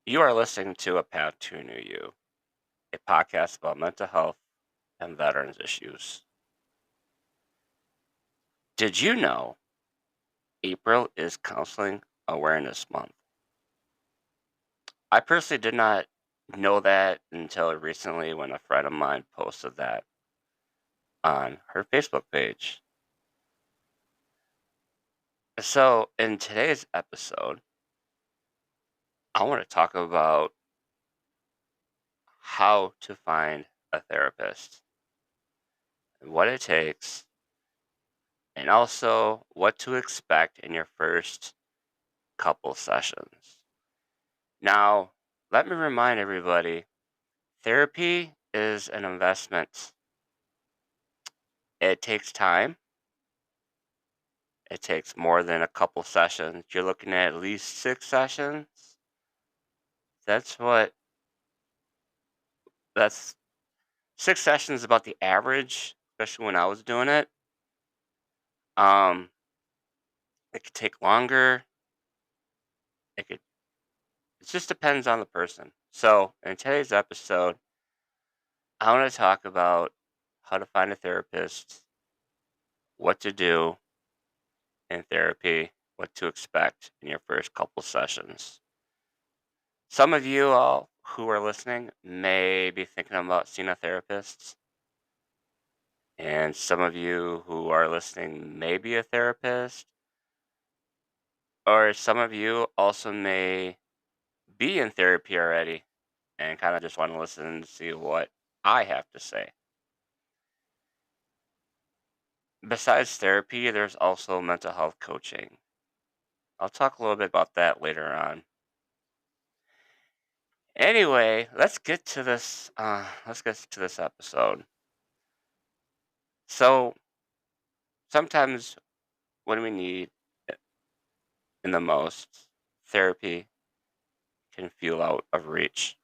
You are listening to A Path to a New You, a podcast about mental health and veterans issues. Did you know April is Counseling Awareness Month? I personally did not know that until recently when a friend of mine posted that on her Facebook page. So, in today's episode, I want to talk about how to find a therapist, and what it takes, and also what to expect in your first couple sessions. Now, let me remind everybody therapy is an investment. It takes time, it takes more than a couple sessions. You're looking at least 6 sessions. That's what, that's 6 sessions about the average, especially when I was doing it. Um, it could take longer. It could, it just depends on the person. So, in today's episode, I want to talk about how to find a therapist, what to do, in therapy, what to expect in your first couple sessions. Some of you all who are listening may be thinking about seeing a therapist, and some of you who are listening may be a therapist, or some of you also may be in therapy already and kind of just want to listen to see what I have to say. Besides therapy, there's also mental health coaching. I'll talk a little bit about that later on. Anyway, let's get to this episode. So sometimes when we need it in the most, therapy can feel out of reach.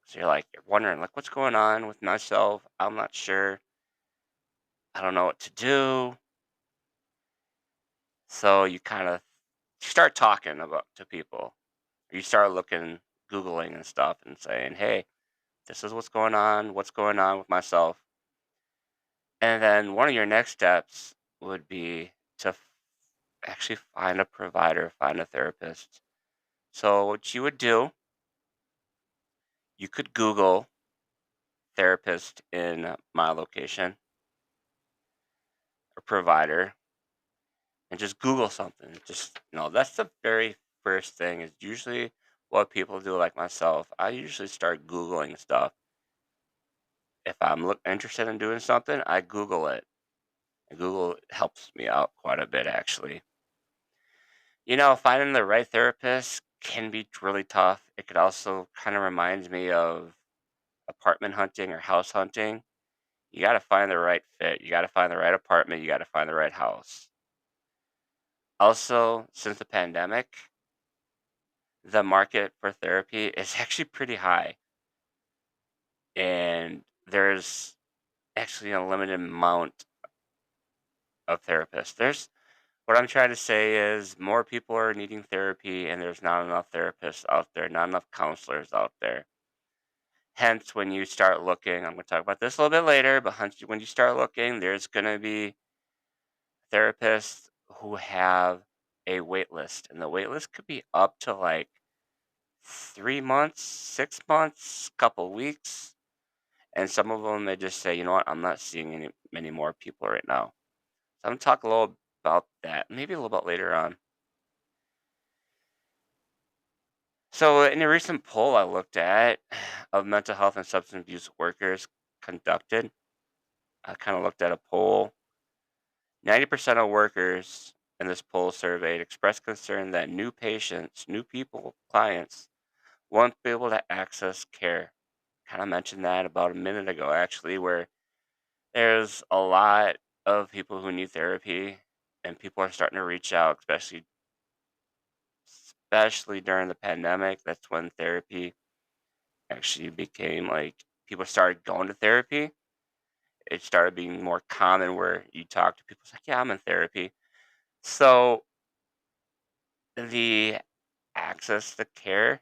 So you're wondering like what's going on with myself? I'm not sure. I don't know what to do. So you kind of start talking about to people. You start looking, Googling and stuff and saying, hey, this is what's going on with myself. And then one of your next steps would be to actually find a provider, find a therapist. So what you would do, you could Google therapist in my location or provider and just Google something. Just that's the very first thing is usually what people do like myself. I usually start Googling stuff. If I'm interested in doing something, I Google it. And Google helps me out quite a bit actually. Finding the right therapist can be really tough. It could also kind of reminds me of apartment hunting or house hunting. You got to find the right fit. You got to find the right apartment. You got to find the right house. Also, since the pandemic, the market for therapy is actually pretty high. And there's actually a limited amount of therapists. What I'm trying to say is more people are needing therapy, and there's not enough therapists out there, not enough counselors out there. Hence, when you start looking, I'm going to talk about this a little bit later, but when you start looking, there's going to be therapists who have a wait list, and the wait list could be up to like 3 months, 6 months, couple weeks. And some of them, they just say, you know what, I'm not seeing many more people right now. So I'm going to talk a little about that, maybe a little bit later on. So, in a recent poll I looked at of mental health and substance abuse workers conducted, I kind of looked at a poll. 90% of workers in this poll surveyed expressed concern that new patients, new people, clients won't be able to access care. Kind of mentioned that about a minute ago, actually, where there's a lot of people who need therapy and people are starting to reach out, especially during the pandemic. That's when therapy actually became like people started going to therapy. It started being more common where you talk to people, it's like, yeah, I'm in therapy. So the access to care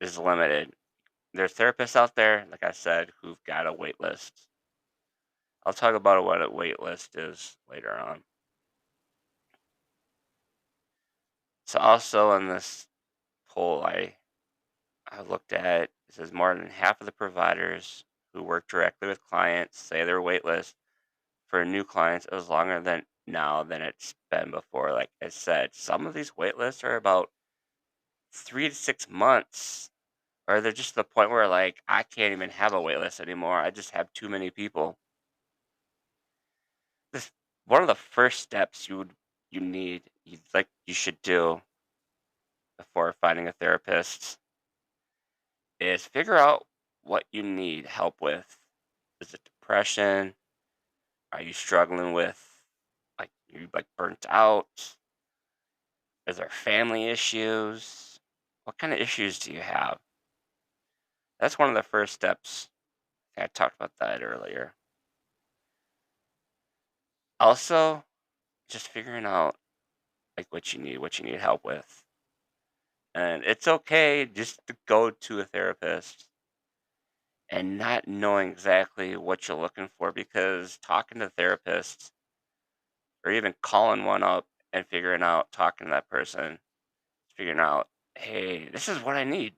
is limited. There's therapists out there, like I said, who've got a wait list. I'll talk about what a wait list is later on. So also in this poll I looked at, it says more than half of the providers who work directly with clients say their wait list for new clients is longer than now than it's been before. Like I said, some of these wait lists are about 3 to 6 months, or they're just to the point where like I can't even have a wait list anymore. I just have too many people. This one of the first steps you should do before finding a therapist is figure out what you need help with. Is it depression? Are you struggling with you like burnt out? Is there family issues? What kind of issues do you have? That's one of the first steps. I talked about that earlier. Also, just figuring out like what you need help with. And it's okay just to go to a therapist and not knowing exactly what you're looking for, because talking to therapists or even calling one up and figuring out talking to that person, figuring out, hey, this is what I need,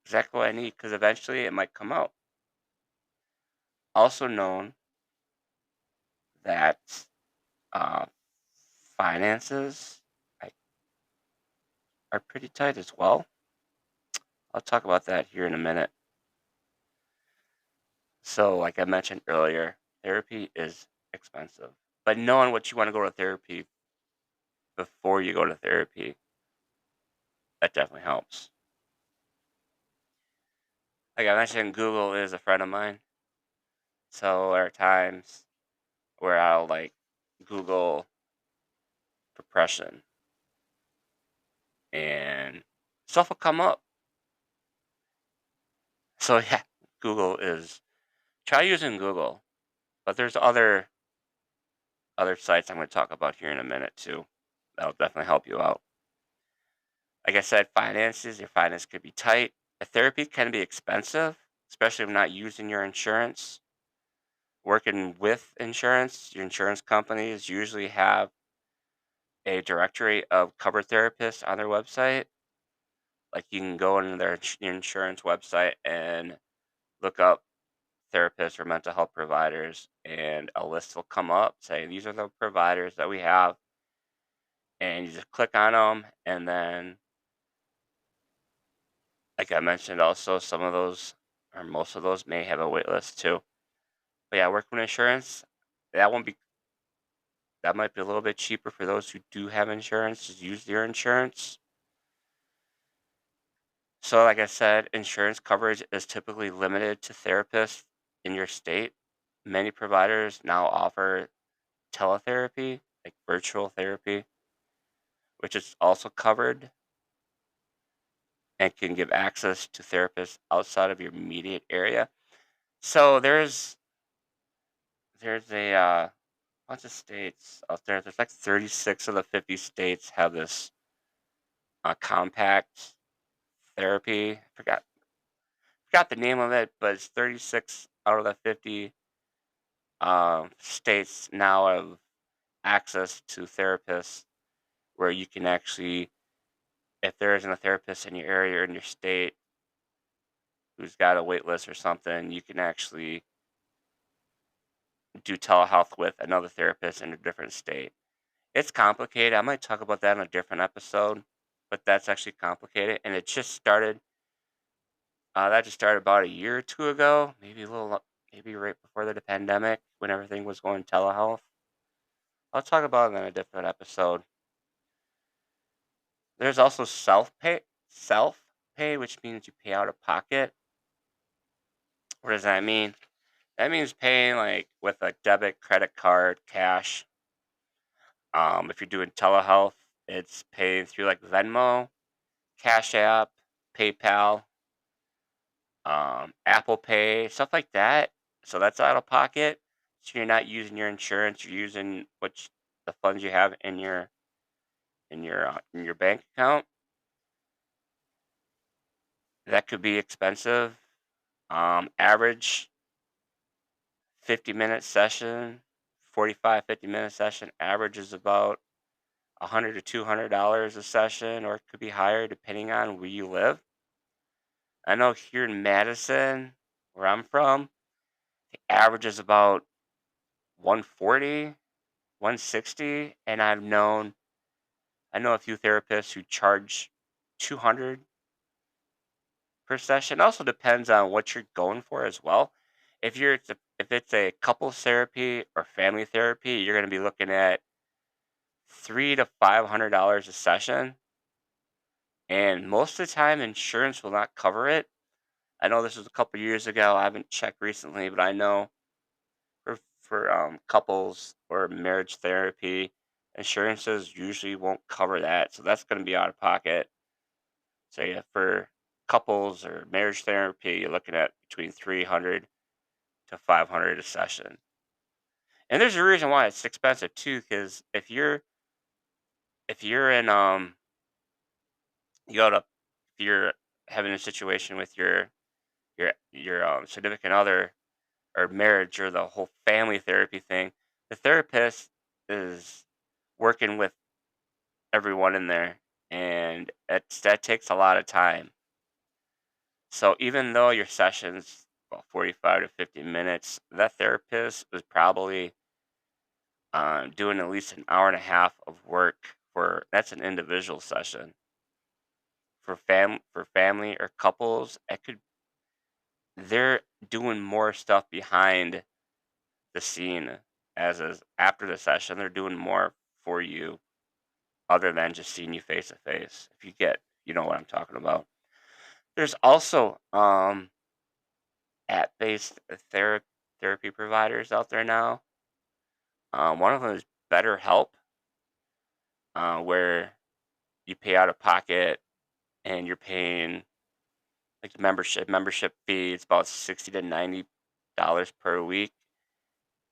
exactly what I need, because eventually it might come out. Also known that uh, finances like, are pretty tight as well. I'll talk about that here in a minute. So, like I mentioned earlier, therapy is expensive, but knowing what you want to go to therapy before you go to therapy, that definitely helps. Like I mentioned, Google is a friend of mine. So there are times where I'll like Google depression and stuff will come up. So yeah, Google is try using Google, but there's other sites I'm going to talk about here in a minute too. That'll definitely help you out. Like I said, your finance could be tight. Therapy can be expensive, especially if not using your insurance. Working with insurance, your insurance companies usually have a directory of covered therapists on their website. Like you can go into your insurance website and look up therapists or mental health providers, and a list will come up saying these are the providers that we have, and you just click on them, and then, like I mentioned, also some of those or most of those may have a wait list too. But yeah, working with insurance, that won't be that might be a little bit cheaper for those who do have insurance. Just use your insurance. So, like I said, insurance coverage is typically limited to therapists in your state. Many providers now offer teletherapy, like virtual therapy, which is also covered and can give access to therapists outside of your immediate area. So there's a bunch of states out there. There's like 36 of the 50 states have this compact therapy. Forgot the name of it, but it's 36 out of the 50 states now have access to therapists where you can actually, if there isn't a therapist in your area or in your state who's got a wait list or something, you can actually do telehealth with another therapist in a different state. It's complicated. I might talk about that in a different episode, but that's actually complicated. And it just started, that just started about a year or two ago, maybe right before the pandemic when everything was going telehealth. I'll talk about it in a different episode. There's also self pay, which means you pay out of pocket. What does that mean? That means paying like with a debit, credit card, cash. If you're doing telehealth, it's paying through like Venmo, Cash App, PayPal, Apple Pay, stuff like that. So that's out of pocket. So you're not using your insurance. You're using the funds you have in your bank account. That could be expensive. Average 50-minute session, 45, 50-minute session, average is about 100 to $200 a session, or it could be higher depending on where you live. I know here in Madison, where I'm from, the average is about 140, 160, and I know a few therapists who charge 200 per session. Also depends on what you're going for as well. If it's a couples therapy or family therapy, you're going to be looking at $300 to $500 a session, and most of the time, insurance will not cover it. I know this was a couple years ago. I haven't checked recently, but I know for couples or marriage therapy, insurances usually won't cover that, so that's going to be out of pocket. So yeah, for couples or marriage therapy, you're looking at between 300 to 500 a session. And there's a reason why it's expensive too, because if you're in you go to if you're having a situation with your significant other or marriage or the whole family therapy thing, the therapist is working with everyone in there, and that takes a lot of time. So even though your session's about 45 to 50 minutes, that therapist was probably doing at least an hour and a half of work for that's an individual session. For family or couples, they're doing more stuff behind the scene as is after the session. They're doing more for you other than just seeing you face to face. If you know what I'm talking about. There's also app-based therapy providers out there now. One of them is BetterHelp, where you pay out of pocket and you're paying like the membership fee. It's about $60 to $90 per week,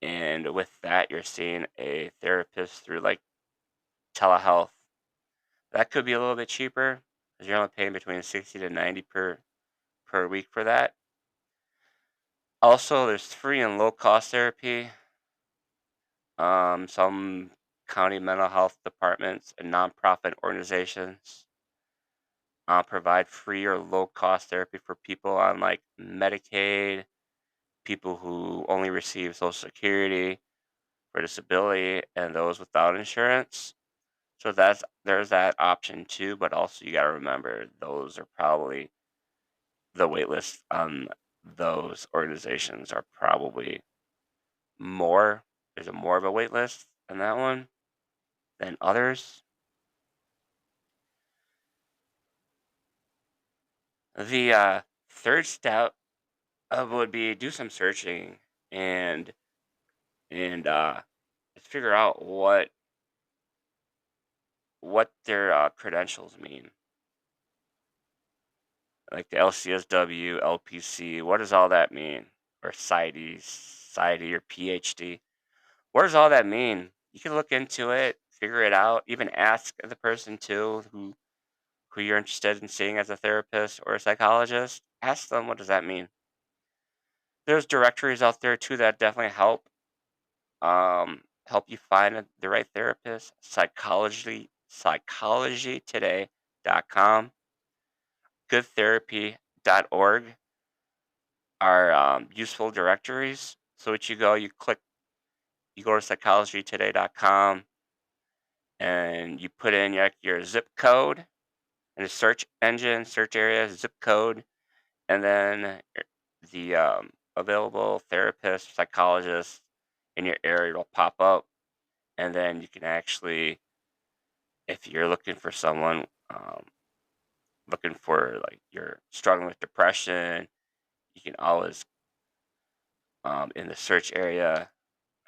and with that, you're seeing a therapist through like telehealth. That could be a little bit cheaper because you're only paying between 60 to 90 per week for that. Also, there's free and low cost therapy. Some county mental health departments and nonprofit organizations provide free or low cost therapy for people on like Medicaid, people who only receive Social Security for disability, and those without insurance. So there's that option too, but also you got to remember those are probably the wait list on those organizations are probably more. There's a more of a wait list on that one than others. The third step would be do some searching and and figure out what their credentials mean, like the LCSW, LPC. What does all that mean? Or PsyD or PhD. What does all that mean? You can look into it, figure it out, even ask the person too who you're interested in seeing as a therapist or a psychologist. Ask them what does that mean. There's directories out there too that definitely help you find the right therapist. Psychologytoday.com, goodtherapy.org are useful directories. So what you go to psychologytoday.com and you put in your zip code in the search engine, search area, zip code, and then the available therapist, psychologist in your area will pop up, and then you can actually, if you're looking for someone, looking for like you're struggling with depression, you can always in the search area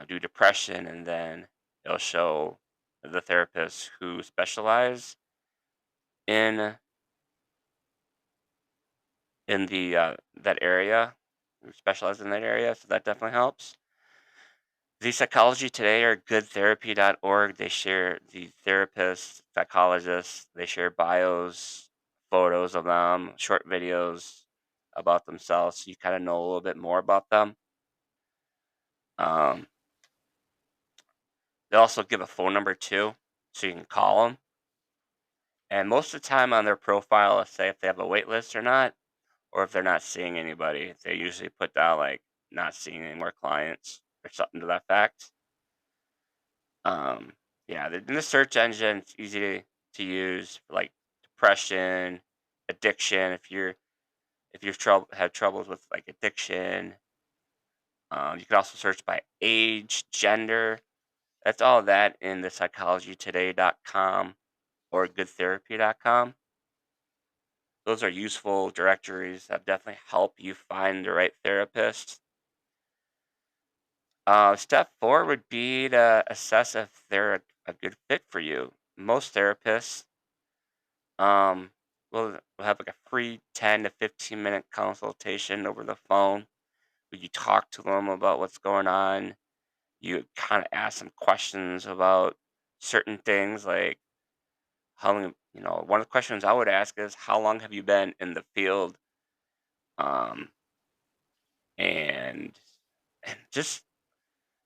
do depression, and then it'll show the therapists who specialize in the that area, who specialize in that area. So that definitely helps. The Psychology Today or goodtherapy.org, they share the therapists, psychologists, they share bios photos of them, short videos about themselves, so you kind of know a little bit more about them. Um, they also give a phone number too, so you can call them. And most of the time on their profile, let's say if they have a wait list or not, or if they're not seeing anybody, they usually put down like not seeing any more clients or something to that fact. Um, yeah, in the search engine, it's easy to use for like depression, addiction. If you've had troubles with like addiction, you can also search by age, gender. That's all that in the psychologytoday.com or goodtherapy.com. Those are useful directories that definitely help you find the right therapist. Step four would be to assess if they're a good fit for you. Most therapists um, will have like a free 10 to 15-minute consultation over the phone where you talk to them about what's going on. You kind of ask them questions about certain things like how long, one of the questions I would ask is, how long have you been in the field? Um, and, and just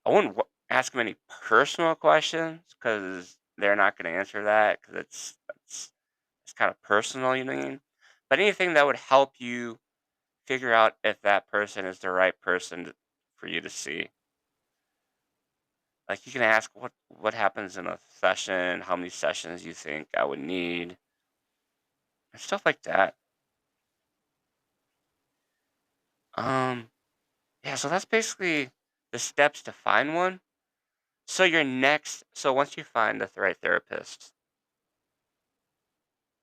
I wouldn't ask them any personal questions because they're not going to answer that because it's kind of personal, you know what I mean? But anything that would help you figure out if that person is the right person for you to see. Like you can ask what happens in a session, how many sessions you think I would need, and stuff like that. Um, yeah, so that's basically the steps to find one. So once you find the right therapist,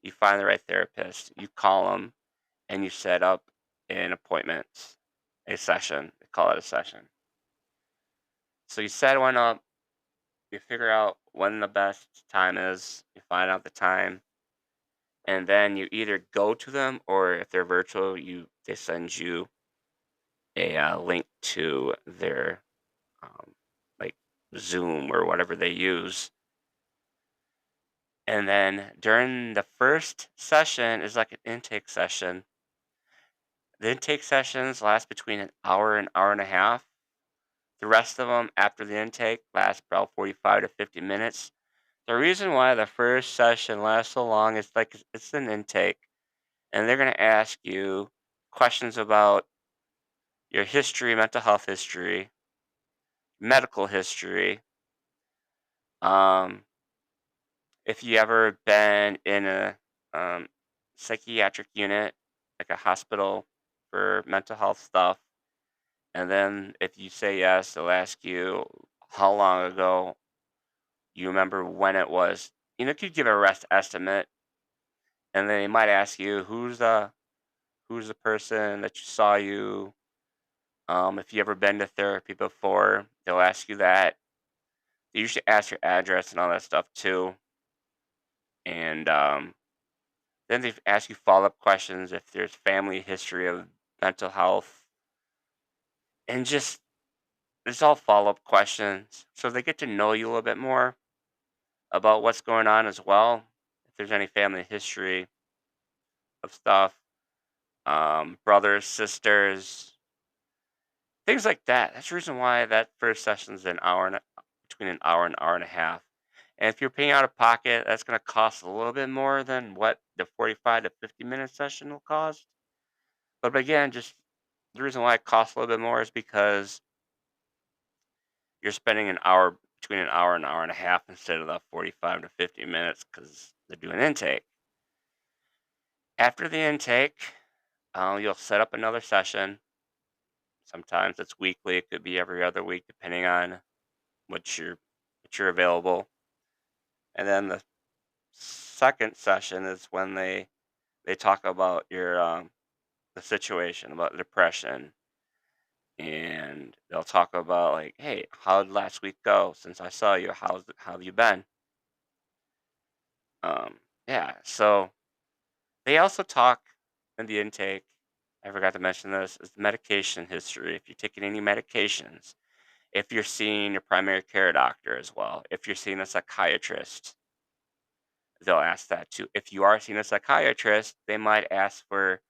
you call them and you set up an appointment, a session. They call it a session. So you set one up, you figure out when the best time is, you find out the time, and then you either go to them or if they're virtual, they send you a link to their um, like Zoom or whatever they use. And then during the first session is like an intake session. The intake sessions last between an hour and hour and a half. The rest of them after the intake last about 45 to 50 minutes. The reason why the first session lasts so long is like it's an intake, and they're going to ask you questions about your history, mental health history, medical history, um, if you ever been in a um, psychiatric unit, like a hospital for mental health stuff, and then if you say yes, they'll ask you how long ago you remember when it was. You could give a rest estimate, and then they might ask you who's the person that you saw you. If you ever been to therapy before, they'll ask you that. They usually ask your address and all that stuff too. And then they ask you follow up questions if there's family history of mental health, and just it's all follow up questions, so they get to know you a little bit more about what's going on as well. If there's any family history of stuff, brothers, sisters, things like that. That's the reason why that first session is between an hour and a half. And if you're paying out of pocket, that's going to cost a little bit more than what the 45 to 50-minute session will cost. But again, just the reason why it costs a little bit more is because you're spending an hour between an hour and a half instead of the 45 to 50 minutes because they're doing intake. After the intake, you'll set up another session. Sometimes it's weekly, it could be every other week, depending on what you're available. And then the second session is when they talk about your the situation about depression, and they'll talk about like, hey, how did last week go since I saw you? How have you been? Um, yeah. So they also talk in the intake. I forgot to mention this is medication history. If you're taking any medications, if you're seeing your primary care doctor as well, if you're seeing a psychiatrist, they'll ask that too. If you are seeing a psychiatrist, they might ask for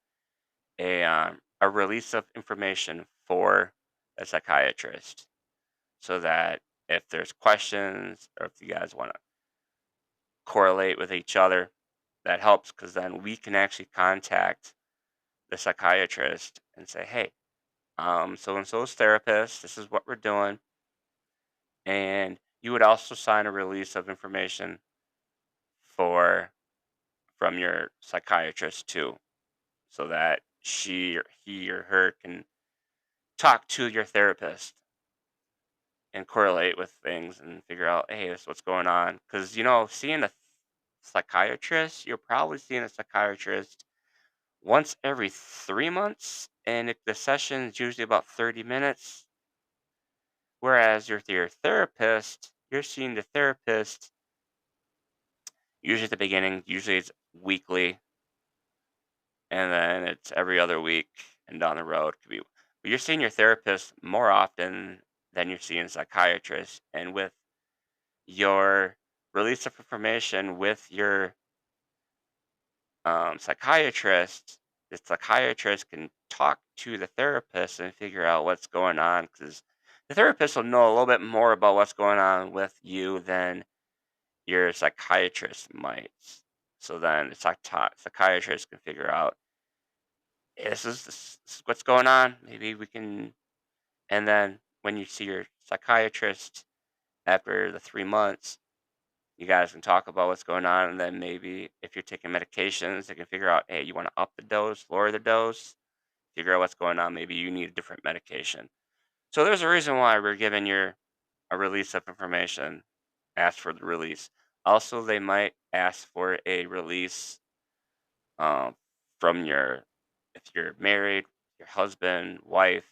a release of information for a psychiatrist, so that if there's questions or if you guys want to correlate with each other, that helps because then we can actually contact the psychiatrist and say, hey, so and so's therapist, this is what we're doing. And you would also sign a release of information for from your psychiatrist too, so that she or he or her can talk to your therapist and correlate with things and figure out, hey, this is what's going on. Because seeing a psychiatrist, you're probably seeing a psychiatrist once every 3 months, and the session is usually about 30 minutes. Whereas your therapist, you're seeing the therapist usually at the beginning, usually it's weekly, and then it's every other week, and down the road could be. But you're seeing your therapist more often than you're seeing a psychiatrist, and with your release of information with your psychiatrist, the psychiatrist can talk to the therapist and figure out what's going on because the therapist will know a little bit more about what's going on with you than your psychiatrist might. So then the psychiatrist can figure out, "Hey, this is what's going on. Maybe we can." And then when you see your psychiatrist after the 3 months, you guys can talk about what's going on. And then maybe if you're taking medications, they can figure out, hey, you want to up the dose, lower the dose, figure out what's going on. Maybe you need a different medication. So there's a reason why we're giving you a release of information. Ask for the release. Also, they might ask for a release um, from if you're married, your husband, wife.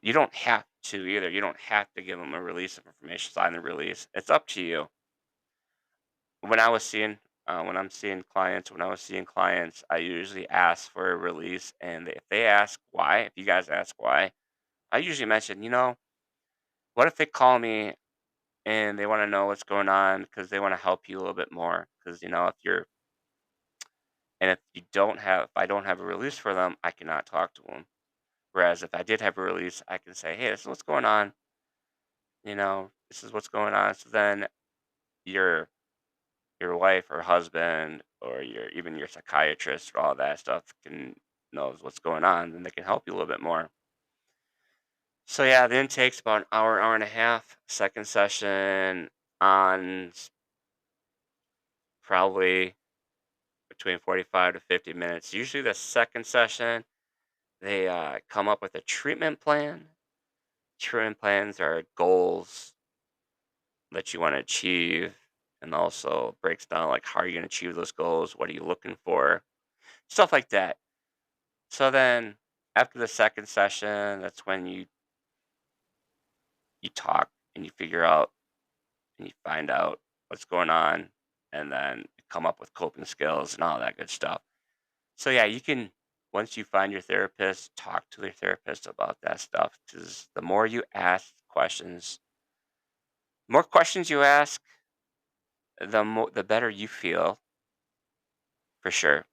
You don't have to either. You don't have to give them a release of information, sign the release. It's up to you. When I was seeing, when I'm seeing clients, when I was seeing clients, I usually ask for a release, and if they ask why, if you guys ask why, I usually mention, what if they call me and they want to know what's going on because they want to help you a little bit more because if you're and if I don't have a release for them, I cannot talk to them. Whereas if I did have a release, I can say, hey, this is what's going on. This is what's going on. So then your your wife or husband or even your psychiatrist or all that stuff can knows what's going on, then they can help you a little bit more. So yeah, the intake's about an hour, hour and a half. Second session on probably between 45 to 50 minutes. Usually the second session, they come up with a treatment plan. Treatment plans are goals that you want to achieve, and also breaks down like how are you going to achieve those goals, what are you looking for, stuff like that. So then after the second session, that's when you talk and you figure out and you find out what's going on, and then come up with coping skills and all that good stuff. So yeah, you can, once you find your therapist, talk to your therapist about that stuff because the more you ask questions, more questions you ask, the better you feel for sure.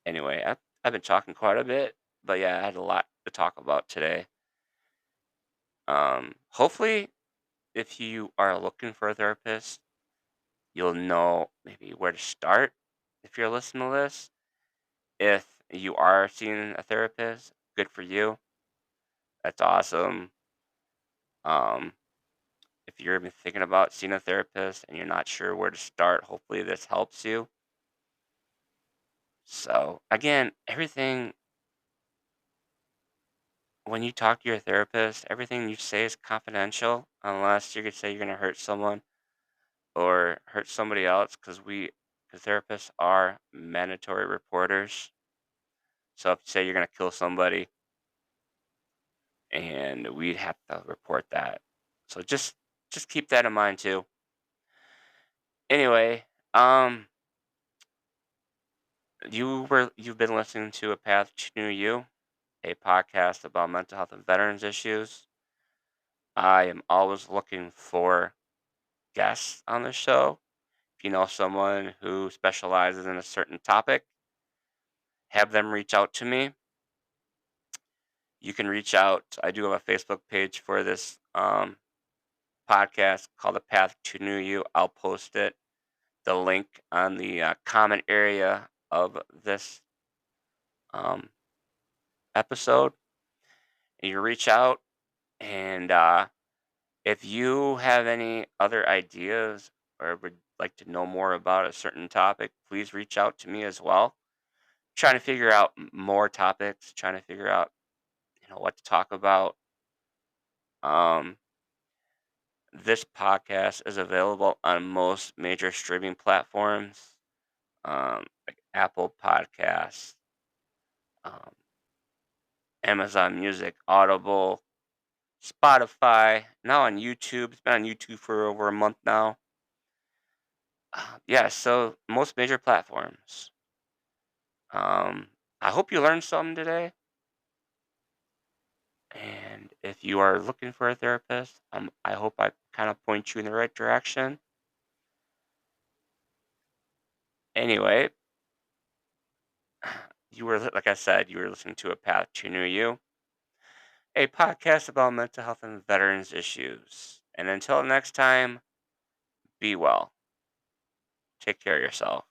Anyway, I've been talking quite a bit, but yeah, I had a lot to talk about today. Hopefully, if you are looking for a therapist, you'll know maybe where to start if you're listening to this. If you are seeing a therapist, good for you. That's awesome. Um, if you're even thinking about seeing a therapist and you're not sure where to start, hopefully this helps you. So, again, everything, when you talk to your therapist, everything you say is confidential unless you could say you're going to hurt someone or hurt somebody else because therapists are mandatory reporters. So, if you say you're going to kill somebody, and we'd have to report that. So just keep that in mind too. Anyway, um, you've been listening to A Path to New You, a podcast about mental health and veterans issues. I am always looking for guests on the show. If you know someone who specializes in a certain topic, have them reach out to me. You can reach out. I do have a Facebook page for this podcast called The Path to New You. I'll post it, the link on the comment area of this um, episode. And you reach out, and if you have any other ideas or would like to know more about a certain topic, please reach out to me as well. Trying to figure out more topics, trying to figure out what to talk about. Um, this podcast is available on most major streaming platforms, like Apple Podcasts, um, Amazon Music, Audible, Spotify, now on YouTube. It's been on YouTube for over a month now. Yeah, so most major platforms. I hope you learned something today. And if you are looking for a therapist, I hope I kind of point you in the right direction. Anyway, like I said, you were listening to A Path to New You, a podcast about mental health and veterans issues. And until next time, be well. Take care of yourself.